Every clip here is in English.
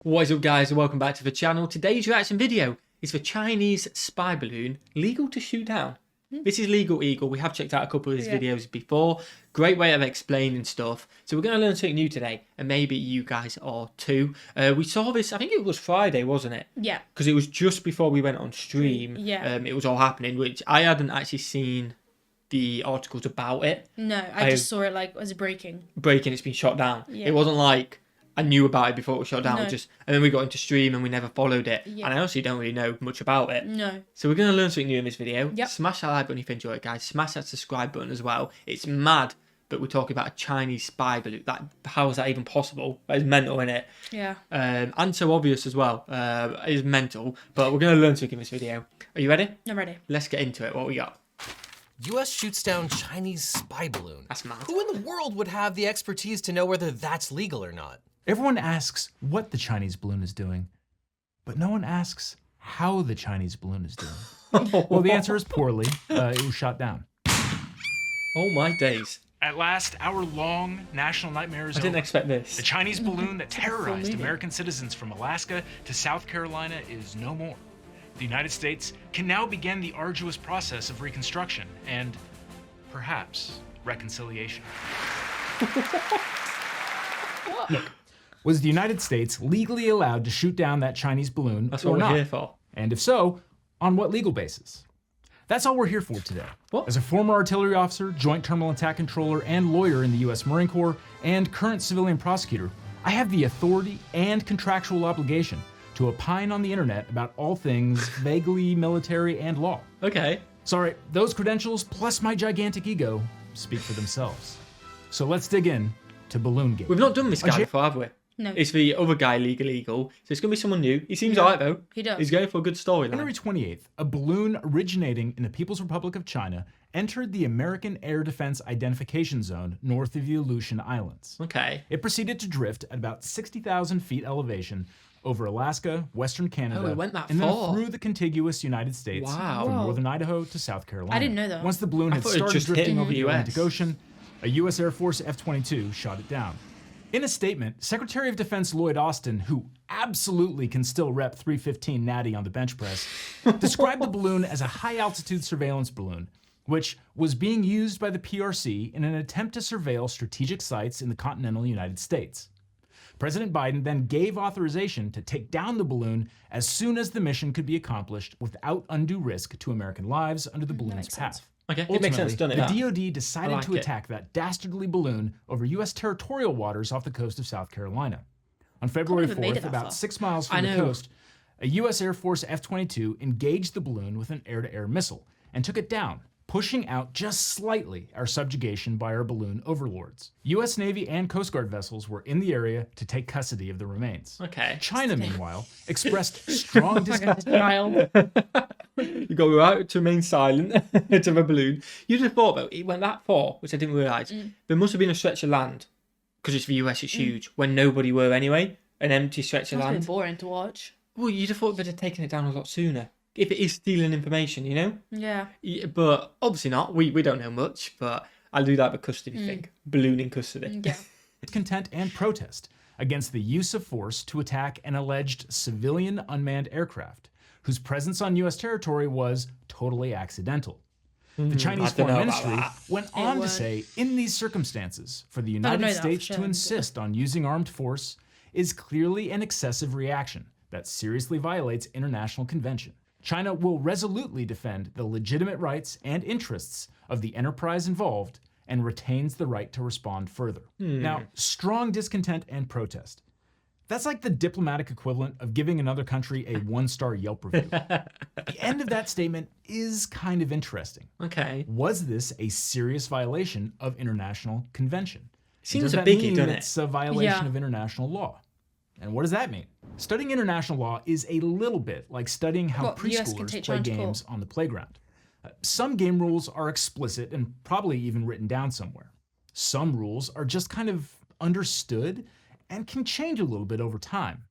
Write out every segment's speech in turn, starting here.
What is up, guys, and welcome back to the channel. Today's reaction video is for Chinese spy balloon legal to shoot down. This is Legal Eagle. We have checked out a couple of his videos before. Great way of explaining stuff. So we're going to learn something new today, and maybe you guys are too. We saw this, I think it was Friday, wasn't it? Yeah. Because it was just before we went on stream. Yeah. It was all happening, which I hadn't actually seen the articles about it. No, I just saw it like as a breaking. It's been shot down. Yeah. It wasn't like I knew about it before it was shot down. No. And then we got into stream and we never followed it. Yeah. And I honestly don't really know much about it. No. So we're going to learn something new in this video. Yep. Smash that like button if you enjoy it, guys. Smash that subscribe button as well. It's mad that we're talking about a Chinese spy balloon. How is that even possible? That is mental, innit? Yeah. And so obvious as well. It is mental. But we're going to learn something in this video. Are you ready? I'm ready. Let's get into it. What we got? U.S. shoots down Chinese spy balloon. That's mad. Who in the world would have the expertise to know whether that's legal or not? Everyone asks what the Chinese balloon is doing, but no one asks how the Chinese balloon is doing. Well, the answer is poorly. It was shot down. Oh my days. At last, our long national nightmare is I didn't over. expect this. The Chinese balloon that terrorized movie. American citizens from Alaska to South Carolina is no more. The United States can now begin the arduous process of reconstruction and, perhaps, reconciliation. Was the United States legally allowed to shoot down that Chinese balloon That's or what we're not? here for. And if so, on what legal basis? That's all we're here for today. What? As a former artillery officer, joint terminal attack controller, and lawyer in the U.S. Marine Corps, and current civilian prosecutor, I have the authority and contractual obligation to opine on the internet about all things vaguely military and law. Okay. Sorry, those credentials plus my gigantic ego speak for themselves. So let's dig in to Balloongate. We've not done this guy before, have we? No. It's the other guy, Legal Eagle. So it's going to be someone new. He seems alright, though. He does. He's going for a good storyline. January 28th, a balloon originating in the People's Republic of China entered the American Air Defense Identification Zone north of the Aleutian Islands. Okay. It proceeded to drift at about 60,000 feet elevation over Alaska, Western Canada, Oh, it went that and far. then through the contiguous United States Wow. from Whoa. northern Idaho to South Carolina. I didn't know that. Once the balloon had thought it started just hit drifting over the the US. Atlantic Ocean, a U.S. Air Force F-22 shot it down. In a statement, Secretary of Defense Lloyd Austin, who absolutely can still rep 315 natty on the bench press, described the balloon as a high-altitude surveillance balloon, which was being used by the PRC in an attempt to surveil strategic sites in the continental United States. President Biden then gave authorization to take down the balloon as soon as the mission could be accomplished without undue risk to American lives under the balloon's makes sense. path. Okay, it makes sense, doesn't it? The that? DoD decided like to it. attack that dastardly balloon over U.S. territorial waters off the coast of South Carolina. On February Can't believe they made 4th, it that about far. 6 miles I from the know. coast, a U.S. Air Force F-22 engaged the balloon with an air-to-air missile and took it down, pushing out just slightly our subjugation by our balloon overlords. U.S. Navy and Coast Guard vessels were in the area to take custody of the remains. Okay. China, meanwhile, expressed strong discontent. Child. You go right to remain silent to the balloon. You'd have thought, though, it went that far, which I didn't realise. There must have been a stretch of land, because it's the US, it's huge, when nobody were anyway. An empty stretch of Must have been land. boring to watch. Well, you'd have thought they'd have taken it down a lot sooner. If it is stealing information, you know? Yeah. Yeah, but obviously not. We don't know much, but I do like the custody thing. Balloon in custody. Yeah. Discontent and protest against the use of force to attack an alleged civilian unmanned aircraft whose presence on U.S. territory was totally accidental. The Chinese I don't Foreign know about Ministry that. went on to would. say, in these circumstances, for the know United that for States sure, to but- insist on using armed force is clearly an excessive reaction that seriously violates international convention. China will resolutely defend the legitimate rights and interests of the enterprise involved and retains the right to respond further. Now, strong discontent and protest. That's like the diplomatic equivalent of giving another country a 1-star Yelp review. The end of that statement is kind of interesting. Okay. Was this a serious violation of international convention? Seems Does a that biggie, mean doesn't it? it's a violation Yeah. of international law? And what does that mean? Studying international law is a little bit like studying how Well, the US can preschoolers take play China to games court. on the playground. Some game rules are explicit and probably even written down somewhere. Some rules are just kind of understood and can change a little bit over time.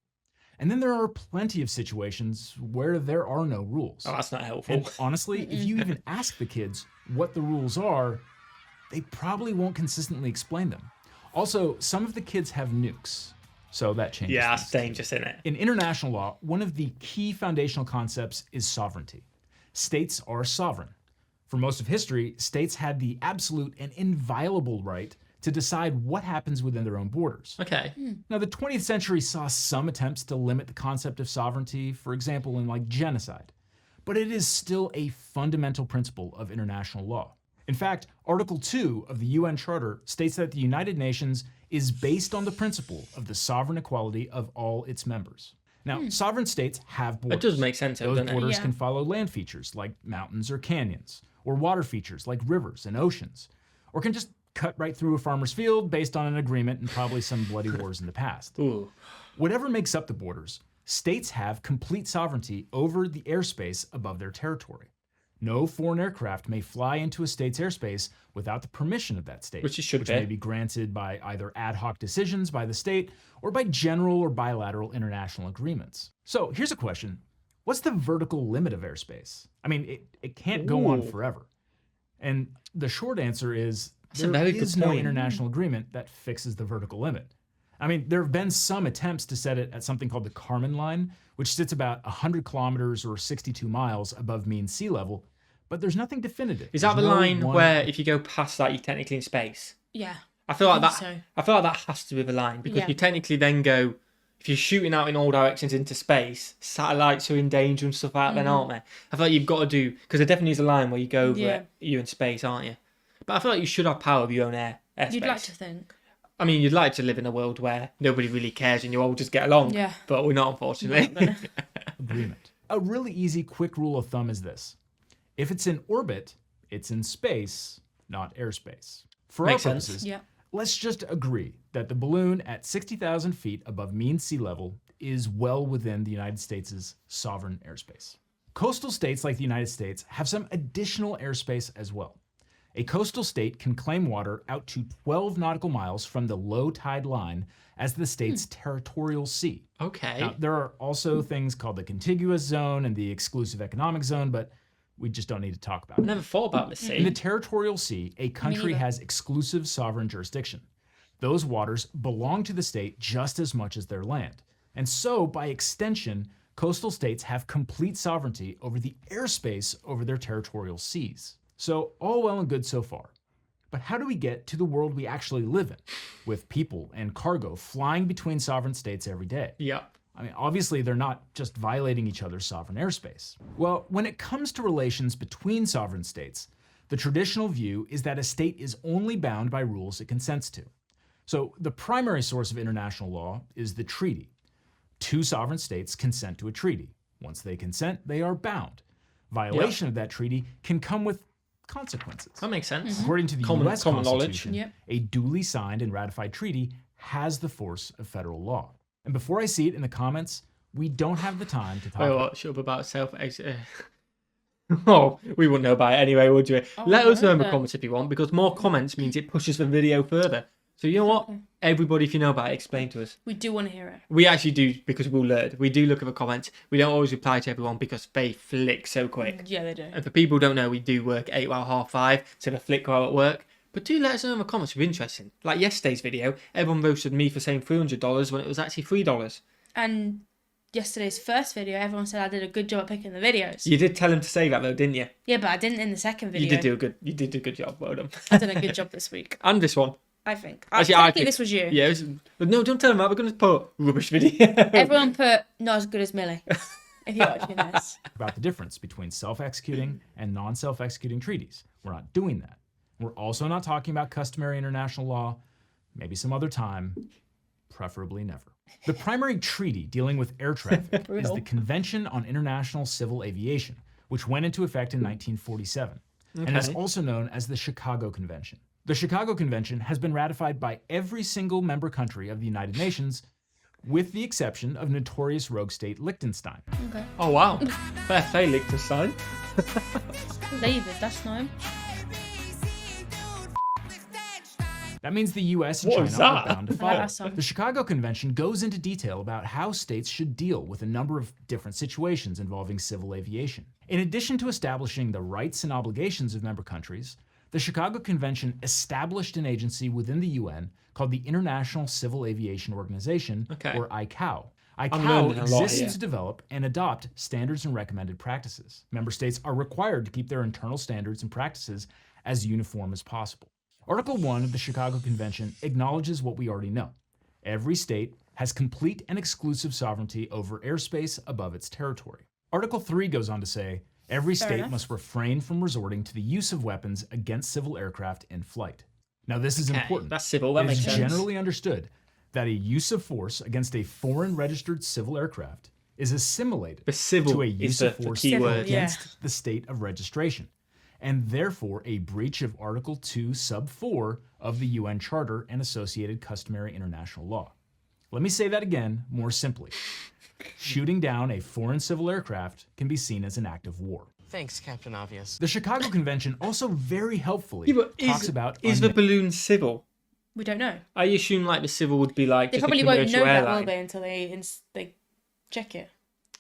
And then there are plenty of situations where there are no rules. Oh, that's not helpful. And honestly, if you even ask the kids what the rules are, they probably won't consistently explain them. Also, some of the kids have nukes. So that changes Yeah, things. that's dangerous, isn't it? In international law, one of the key foundational concepts is sovereignty. States are sovereign. For most of history, states had the absolute and inviolable right to decide what happens within their own borders. Okay. Now, the 20th century saw some attempts to limit the concept of sovereignty, for example, in genocide. But it is still a fundamental principle of international law. In fact, Article 2 of the UN Charter states that the United Nations is based on the principle of the sovereign equality of all its members. Now, sovereign states have borders. It does make sense, though, Those doesn't it? borders Yeah. can follow land features like mountains or canyons, or water features like rivers and oceans, or can just cut right through a farmer's field based on an agreement and probably some bloody wars in the past. Ooh. Whatever makes up the borders, states have complete sovereignty over the airspace above their territory. No foreign aircraft may fly into a state's airspace without the permission of that state, Which it should be. may be granted by either ad hoc decisions by the state or by general or bilateral international agreements. So here's a question. What's the vertical limit of airspace? I mean, it can't go on Ooh. forever. And the short answer is That's a there very good is no point. international agreement that fixes the vertical limit. I mean, there have been some attempts to set it at something called the Kármán line, which sits about 100 kilometers or 62 miles above mean sea level, but there's nothing definitive. Is that the There's no line one- where if you go past that, you're technically in space? Yeah. I feel like think that. so. I feel like that has to be the line because Yeah. you technically then go. If you're shooting out in all directions into space, satellites are in danger and stuff like that, then aren't they? I feel like you've got to do because there definitely is a line where you go over Yeah. it, you're in space, aren't you? But I feel like you should have power of your own airspace. You'd like to think. I mean, you'd like to live in a world where nobody really cares and you all just get along. Yeah. But we're not, unfortunately. agreement. A really easy, quick rule of thumb is this. If it's in orbit, it's in space, not airspace. For Makes our sense. purposes, Yeah. let's just agree that the balloon at 60,000 feet above mean sea level is well within the United States' sovereign airspace. Coastal states like the United States have some additional airspace as well. A coastal state can claim water out to 12 nautical miles from the low tide line as the state's territorial sea. Okay. Now, there are also things called the contiguous zone and the exclusive economic zone, but we just don't need to talk about I it. never thought about the In the sea. territorial sea, a country neither. has exclusive sovereign jurisdiction. Those waters belong to the state just as much as their land. And so, by extension, coastal states have complete sovereignty over the airspace over their territorial seas. So, all well and good so far. But how do we get to the world we actually live in, with people and cargo flying between sovereign states every day? Yeah. I mean, obviously, they're not just violating each other's sovereign airspace. Well, when it comes to relations between sovereign states, the traditional view is that a state is only bound by rules it consents to. So, the primary source of international law is the treaty. Two sovereign states consent to a treaty. Once they consent, they are bound. Violation of that treaty can come with consequences. That makes sense. According to the Common- U.S. common knowledge. Constitution, Yep. a duly signed and ratified treaty has the force of federal law. And before I see it in the comments, we don't have the time to talk Wait, about what? Shut up about self. Oh, we wouldn't know about it anyway, would you? Let us know in the no. comments if you want, because more comments means it pushes the video further. So you know what? Everybody, if you know about it, explain to us. We do want to hear it. We actually do, because we'll learn. We do look at the comments. We don't always reply to everyone because they flick so quick. Yeah, they do. And for people who don't know, we do work 8 while half 5, so they flick while at work. But do let us know in the comments if you're interested. Like yesterday's video, everyone roasted me for saying $300 when it was actually $3. And yesterday's first video, everyone said I did a good job at picking the videos. You did tell him to say that though, didn't you? Yeah, but I didn't in the second video. You did do a good job. Well done. I've done a good job this week, And this one. I think. Actually, I I think think- this was you. Yeah, but no, don't tell him that. We're going to put rubbish video. Everyone put not as good as Millie. If you're watching this. about the difference between self-executing and non-self-executing treaties. We're not doing that. We're also not talking about customary international law, maybe some other time, preferably never. The primary treaty dealing with air traffic is Brutal. the Convention on International Civil Aviation, which went into effect in 1947, and is Okay. also known as the Chicago Convention. The Chicago Convention has been ratified by every single member country of the United Nations, with the exception of notorious rogue state Liechtenstein. Okay. Oh, wow. Fair play, Liechtenstein. David, that's not him. That means the US and What China was are that? bound to I like follow. that song. The Chicago Convention goes into detail about how states should deal with a number of different situations involving civil aviation. In addition to establishing the rights and obligations of member countries, the Chicago Convention established an agency within the UN called the International Civil Aviation Organization, or ICAO. ICAO exists to develop and adopt standards and recommended practices. Member states are required to keep their internal standards and practices as uniform as possible. Article 1 of the Chicago Convention acknowledges what we already know. Every state has complete and exclusive sovereignty over airspace above its territory. Article 3 goes on to say, every state must refrain from resorting to the use of weapons against civil aircraft in flight. Now this is important. That's civil, that makes sense. It is generally understood that a use of force against a foreign registered civil aircraft is assimilated to a use of force against the state of registration, and therefore a breach of Article 2, Sub 4 of the UN Charter and associated customary international law. Let me say that again more simply. Shooting down a foreign civil aircraft can be seen as an act of war. Thanks, Captain Obvious. The Chicago Convention also very helpfully talks about... Is the balloon civil? We don't know. I assume like the civil would be like they just probably a won't know airline. that, will they, until they check it.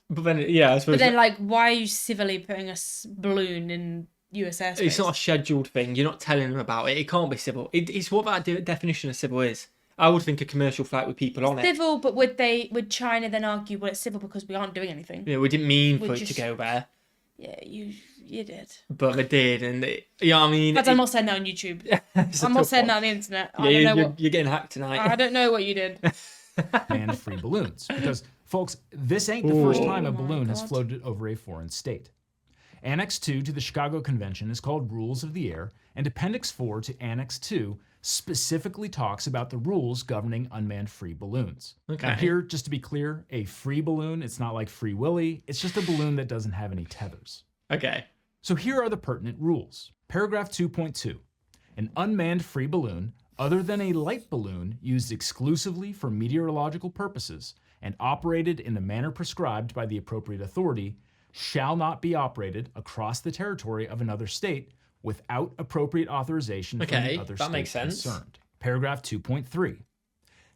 But then, yeah, I suppose. But then, like, why are you civilly putting a balloon in US airspace? It's not a scheduled thing. You're not telling them about it. It can't be civil. It's what that definition of civil is. I would think a commercial flight with people on it. Civil, but would China then argue, well, it's civil because we aren't doing anything? Yeah, we didn't mean for it to go there. Yeah, you did. But they did, and I mean... But I'm not saying that on YouTube. I'm not saying that on the internet. Yeah, you're getting hacked tonight. I don't know what you did. And free balloons. Because, folks, this ain't the first time a balloon has floated over a foreign state. Annex 2 to the Chicago Convention is called Rules of the Air, and Appendix 4 to Annex 2 specifically talks about the rules governing unmanned free balloons. Now here, just to be clear, a free balloon, it's not like Free Willy, it's just a balloon that doesn't have any tethers. Okay. So here are the pertinent rules. Paragraph 2.2. An unmanned free balloon, other than a light balloon used exclusively for meteorological purposes and operated in the manner prescribed by the appropriate authority, shall not be operated across the territory of another state without appropriate authorization from the other state concerned. Paragraph 2.3.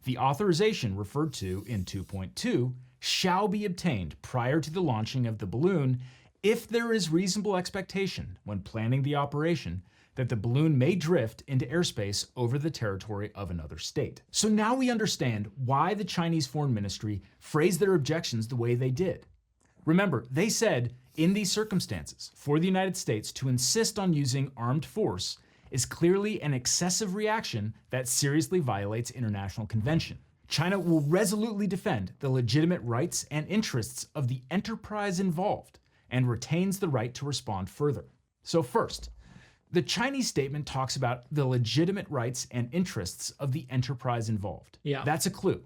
The authorization referred to in 2.2 shall be obtained prior to the launching of the balloon if there is reasonable expectation when planning the operation that the balloon may drift into airspace over the territory of another state. So now we understand why the Chinese Foreign Ministry phrased their objections the way they did. Remember, they said, in these circumstances, for the United States to insist on using armed force is clearly an excessive reaction that seriously violates international convention. China will resolutely defend the legitimate rights and interests of the enterprise involved and retains the right to respond further. So first, the Chinese statement talks about the legitimate rights and interests of the enterprise involved. Yeah. That's a clue.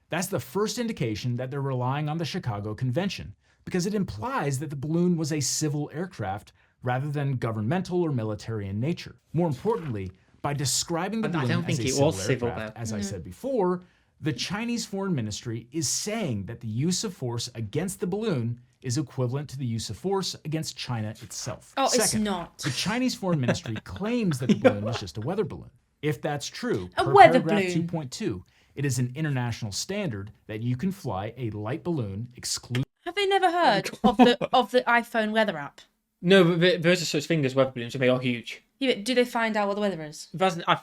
That's the first indication that they're relying on the Chicago Convention, because it implies that the balloon was a civil aircraft rather than governmental or military in nature. More importantly, by describing the balloon as a civil aircraft, as I said before, the Chinese Foreign Ministry is saying that the use of force against the balloon is equivalent to the use of force against China itself. Oh, Second, it's not. The Chinese Foreign Ministry claims that the balloon was just a weather balloon. If that's true, A per weather paragraph balloon. 2.2, it is an international standard that you can fly a light balloon exclusively. Have they never heard of the iPhone weather app? No, but there is a such thing as weather balloons, and they are huge. Yeah, but do they find out what the weather is?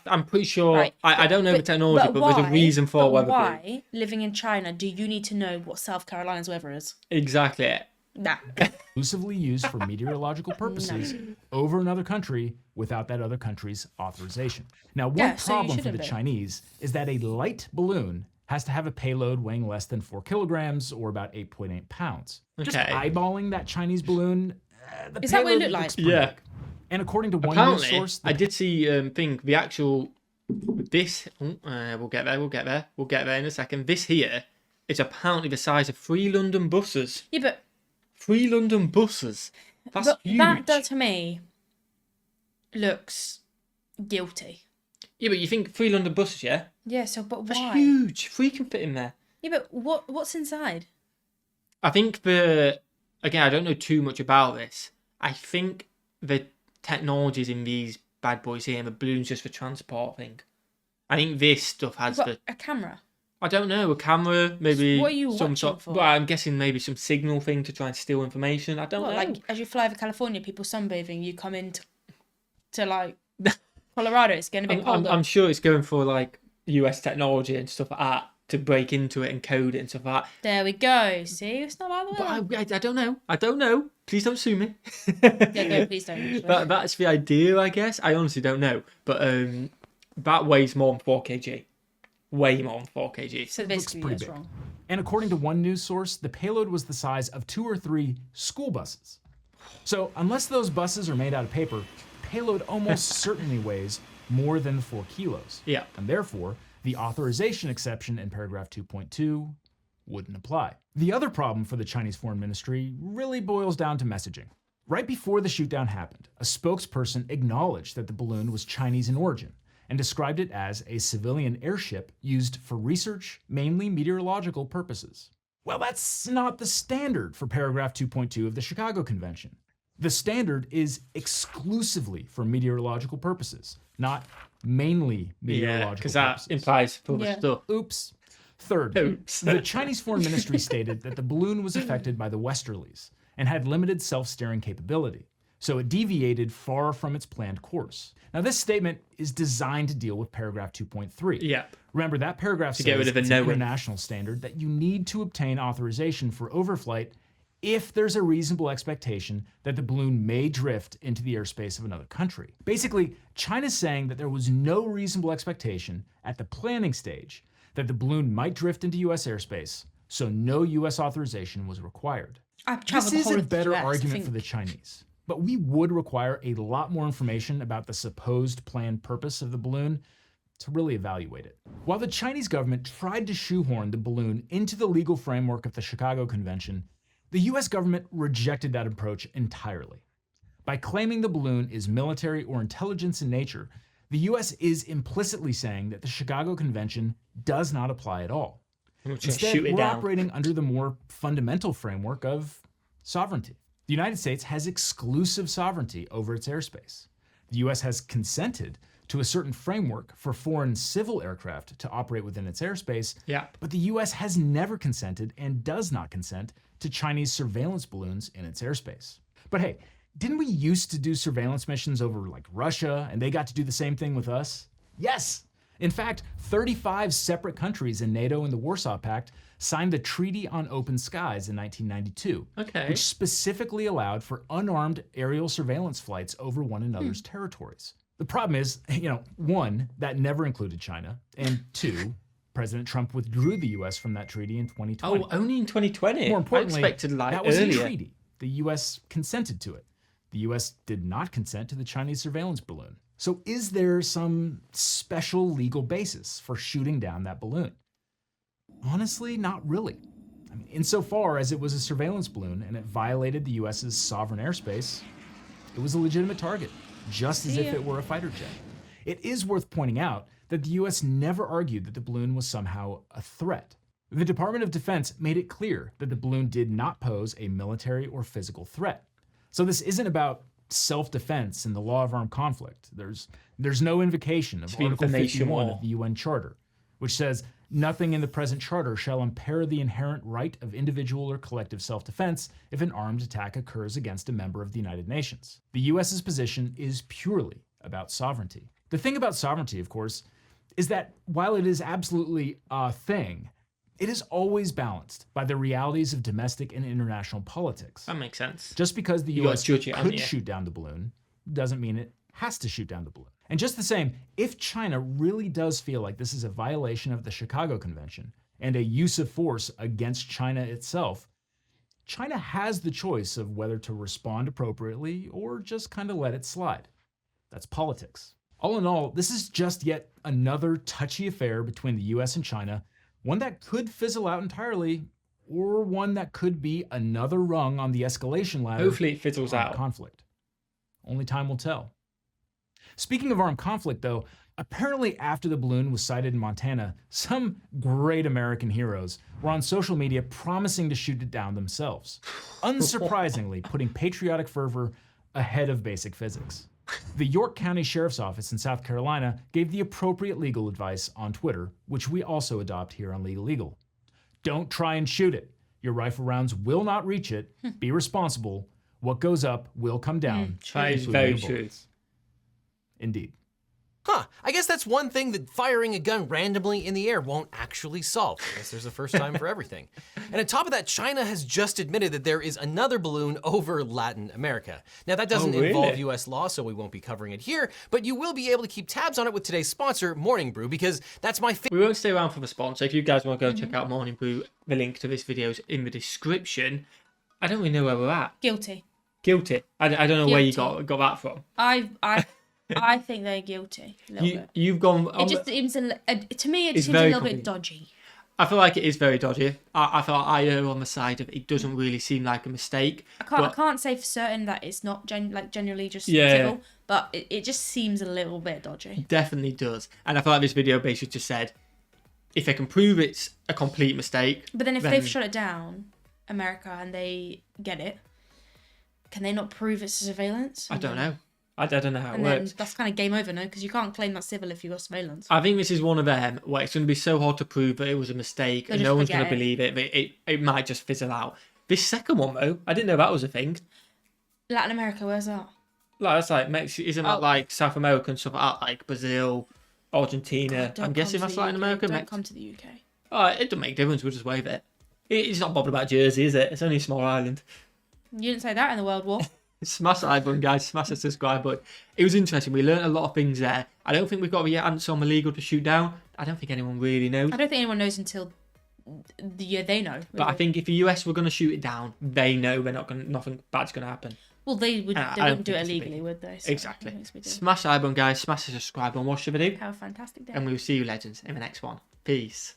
I'm pretty sure. Right, I don't know the technology, but there's a reason for a weather balloon. Why, living in China, do you need to know what South Carolina's weather is? Exactly. Nah. Exclusively used for meteorological purposes over another country without that other country's authorization. Now, one problem for the Chinese is that a light balloon has to have a payload weighing less than 4 kilograms or about 8.8 pounds. Just eyeballing that Chinese balloon, the is that what it payload looked looks like? pretty big. And according to one news source, I did see the actual this. We'll get there in a second. This here is apparently the size of 3 London buses. Yeah, but 3 London buses. That's huge. That to me looks guilty. Yeah, but you think 3 London buses, yeah? Yeah, so but why? That's huge. 3 can fit in there. Yeah, but what's inside? I think again, I don't know too much about this. I think the technologies in these bad boys here, and the balloon's just for transport thing. I think this stuff has a camera. I don't know, a camera, maybe. What are you some watching sort. for? Well, I'm guessing maybe some signal thing to try and steal information. I don't know. Like as you fly over California, people sunbathing, you come in to like Colorado, it's getting a bit colder. I'm sure it's going for like US technology and stuff like that to break into it and code it and stuff like that. There we go. See, it's not bad. But I don't know. I don't know. Please don't sue me. Yeah, no, please don't. Actually. That's the idea, I guess. I honestly don't know. But that weighs more than 4 kg. Way more than 4 kg. So basically, pretty that's big. wrong. And according to one news source, the payload was the size of 2 or 3 school buses. So unless those buses are made out of paper, payload almost certainly weighs more than 4 kilos. Yeah. And therefore, the authorization exception in paragraph 2.2 wouldn't apply. The other problem for the Chinese Foreign Ministry really boils down to messaging. Right before the shootdown happened, a spokesperson acknowledged that the balloon was Chinese in origin and described it as a civilian airship used for research, mainly meteorological purposes. Well, that's not the standard for paragraph 2.2 of the Chicago Convention. The standard is exclusively for meteorological purposes, not mainly meteorological because purposes. that implies other Yeah. stuff. Oops. Third, Oops. the Chinese Foreign Ministry stated that the balloon was affected by the westerlies and had limited self-steering capability, so it deviated far from its planned course. Now, this statement is designed to deal with paragraph 2.3. Yeah. Remember, that paragraph says get rid of a it's an knowing. international standard that you need to obtain authorization for overflight if there's a reasonable expectation that the balloon may drift into the airspace of another country. Basically, China's saying that there was no reasonable expectation at the planning stage that the balloon might drift into U.S. airspace, so no U.S. authorization was required. I've This traveled the is whole a of the better US, I argument think. for the Chinese, but we would require a lot more information about the supposed planned purpose of the balloon to really evaluate it. While the Chinese government tried to shoehorn the balloon into the legal framework of the Chicago Convention, the US government rejected that approach entirely. By claiming the balloon is military or intelligence in nature, the US is implicitly saying that the Chicago Convention does not apply at all. Just Instead, shoot it we're down. operating under the more fundamental framework of sovereignty. The United States has exclusive sovereignty over its airspace. The US has consented to a certain framework for foreign civil aircraft to operate within its airspace, Yeah. but the US has never consented and does not consent to Chinese surveillance balloons in its airspace. But hey, didn't we used to do surveillance missions over like Russia and they got to do the same thing with us? Yes! In fact, 35 separate countries in NATO and the Warsaw Pact signed the Treaty on Open Skies in 1992, Okay. which specifically allowed for unarmed aerial surveillance flights over one another's territories. The problem is, one, that never included China, and two, President Trump withdrew the US from that treaty in 2020. Oh, only in 2020? More importantly, I expected like that was earlier. a treaty. The US consented to it. The US did not consent to the Chinese surveillance balloon. So is there some special legal basis for shooting down that balloon? Honestly, not really. I mean, insofar as it was a surveillance balloon and it violated the US's sovereign airspace, it was a legitimate target, just as if it were a fighter jet. It is worth pointing out that the US never argued that the balloon was somehow a threat. The Department of Defense made it clear that the balloon did not pose a military or physical threat. So this isn't about self-defense and the law of armed conflict. There's no invocation of be Article information 51 war. of the UN Charter, which says, nothing in the present charter shall impair the inherent right of individual or collective self-defense if an armed attack occurs against a member of the United Nations. The US's position is purely about sovereignty. The thing about sovereignty, of course, is that while it is absolutely a thing, it is always balanced by the realities of domestic and international politics. That makes sense. Just because the You gotta US judge it, haven't could you? shoot down the balloon doesn't mean it has to shoot down the balloon. And just the same, if China really does feel like this is a violation of the Chicago Convention and a use of force against China itself, China has the choice of whether to respond appropriately or just kind of let it slide. That's politics. All in all, this is just yet another touchy affair between the US and China, one that could fizzle out entirely, or one that could be another rung on the escalation ladder. Hopefully it fizzles of out. conflict. Only time will tell. Speaking of armed conflict, though, apparently after the balloon was sighted in Montana, some great American heroes were on social media promising to shoot it down themselves, unsurprisingly putting patriotic fervor ahead of basic physics. The York County Sheriff's Office in South Carolina gave the appropriate legal advice on Twitter, which we also adopt here on Legal Eagle. Don't try and shoot it. Your rifle rounds will not reach it. Be responsible. What goes up will come down. That is including very the true. bullets. Indeed. Huh, I guess that's one thing that firing a gun randomly in the air won't actually solve. I guess there's a first time for everything. And on top of that, China has just admitted that there is another balloon over Latin America. Now that doesn't involve US law, so we won't be covering it here, but you will be able to keep tabs on it with today's sponsor, Morning Brew, because that's my favorite. We won't stay around for the sponsor. If you guys want to go check out Morning Brew, the link to this video is in the description. I don't really know where we're at. Guilty. Guilty. I don't know where you got that from. I think they're guilty a little bit. You've gone. It just seems to me. It just seems a little bit dodgy. I feel like it is very dodgy. I feel like I err on the side of it doesn't really seem like a mistake. I can't say for certain that it's not generally just civil, but it just seems a little bit dodgy. Definitely does. And I feel like this video basically just said, if they can prove it's a complete mistake. But then if they've shut it down, America, and they get it, can they not prove it's surveillance? I don't know. I don't know how it and works. Then that's kind of game over, no? Because you can't claim that's civil if you've got surveillance. I think this is one of them where it's going to be so hard to prove that it was a mistake and no one's going to believe it. But it might just fizzle out. This second one, though, I didn't know that was a thing. Latin America, where's that? Like, that's like Mexico, isn't that like South America and stuff like that? Like Brazil, Argentina. I'm guessing that's Latin America. Don't come to the UK. Oh, it doesn't make a difference. We'll just waive it. It's not bothered about Jersey, is it? It's only a small island. You didn't say that in the World War. Smash the like button, guys. Smash the subscribe button. It was interesting. We learned a lot of things there. I don't think we've got the answer on illegal to shoot down. I don't think anyone really knows. I don't think anyone knows until they know. Really. But I think if the US were going to shoot it down, they know nothing bad's going to happen. Well, they wouldn't do it illegally, would they? So exactly. Smash the like button, guys. Smash the subscribe button. Watch the video. Have a fantastic day. And we'll see you, legends, in the next one. Peace.